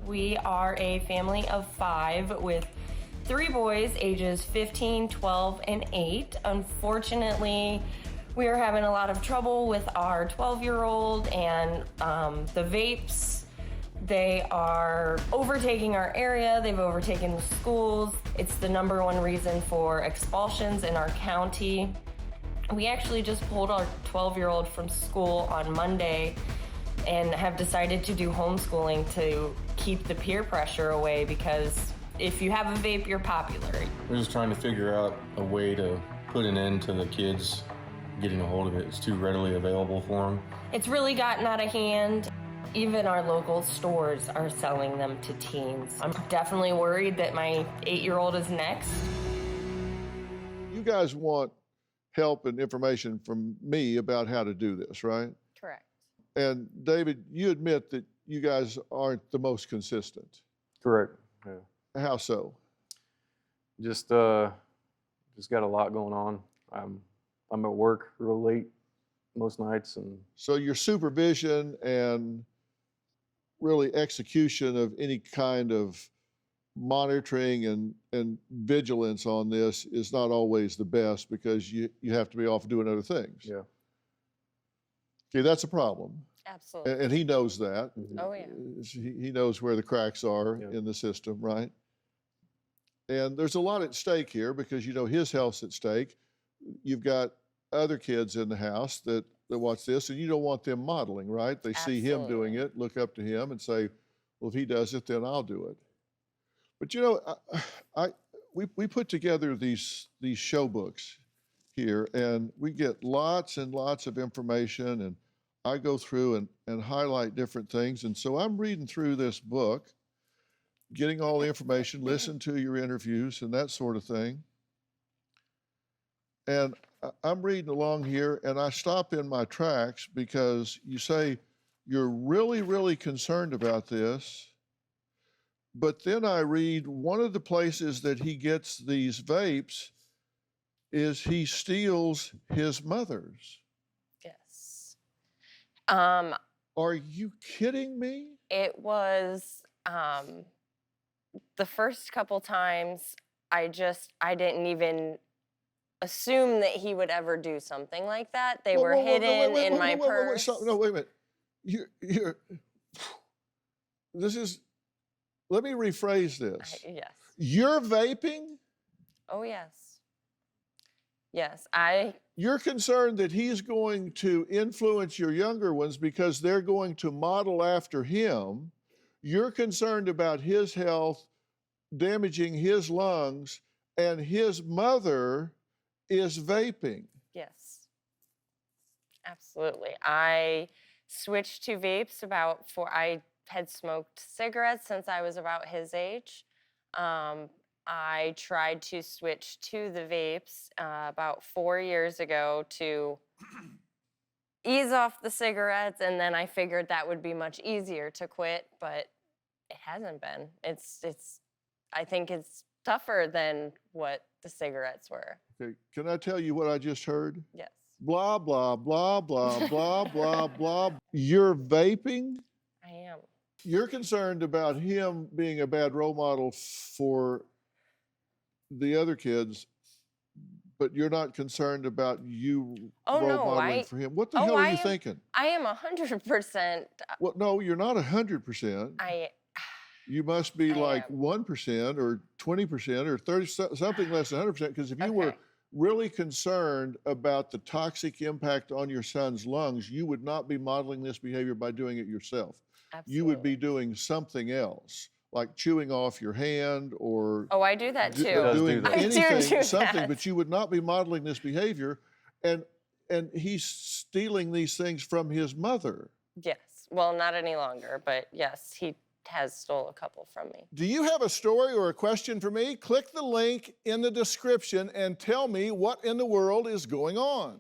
We are a family of 5 with 3 boys, ages 15, 12, and 8. Unfortunately, we are having a lot of trouble with our 12-year-old and the vapes. They are overtaking our area. They've overtaken the schools. It's the #1 reason for expulsions in our county. We actually just pulled our 12-year-old from school on Monday and have decided to do homeschooling to keep the peer pressure away, because if you have a vape, you're popular. We're just trying to figure out a way to put an end to the kids getting a hold of it. It's too readily available for them. It's really gotten out of hand. Even our local stores are selling them to teens. I'm definitely worried that my 8-year-old is next. You guys want help and information from me about how to do this, right? Correct. And David, you admit that you guys aren't the most consistent. Correct. Yeah. How so? Just got a lot going on. I'm at work real late most nights, and So your supervision and really execution of any kind of monitoring and vigilance on this is not always the best, because you have to be off doing other things. yeah. Okay, that's a problem. Absolutely. And he knows that. Oh, yeah. He knows where the cracks are Yeah. in the system, right? And there's a lot at stake here, because, his health's at stake. You've got other kids in the house that watch this, and you don't want them modeling, right? They see him doing it, look up to him and say, well, if he does it, then I'll do it. But we put together these show books here, and we get lots and lots of information, and I go through and highlight different things. And so I'm reading through this book, getting all the information, listen to your interviews and that sort of thing. And I'm reading along here, and I stop in my tracks, because you say you're really, really concerned about this. But then I read one of the places that he gets these vapes is he steals his mother's. Yes. Are you kidding me? It was the first couple times I didn't even assume that he would ever do something like that. They were hidden in my purse. Stop. No, wait a minute. Let me rephrase this. Yes. You're vaping? Oh, yes. Yes, You're concerned that he's going to influence your younger ones because they're going to model after him. You're concerned about his health, damaging his lungs, and his mother is vaping. Yes. Absolutely. I switched to vapes I had smoked cigarettes since I was about his age. I tried to switch to the vapes about 4 years ago to ease off the cigarettes, and then I figured that would be much easier to quit, but it hasn't been. I think it's tougher than what the cigarettes were. Okay, can I tell you what I just heard? Yes. Blah, blah, blah, blah, blah, blah, blah. You're vaping? I am. You're concerned about him being a bad role model for the other kids, but you're not concerned about you role modeling for him. What the hell are you thinking? I am 100%. Well, no, you're not 100%. You must be like 1% or 20% or 30, something less than 100%. Because if you were really concerned about the toxic impact on your son's lungs, you would not be modeling this behavior by doing it yourself. Absolutely. You would be doing something else, like chewing off your hand or Oh, I do that too. doing I do anything, something, that. but you would not be modeling this behavior. And he's stealing these things from his mother. Yes. Well, not any longer, but yes, he has stole a couple from me. Do you have a story or a question for me? Click the link in the description and tell me what in the world is going on.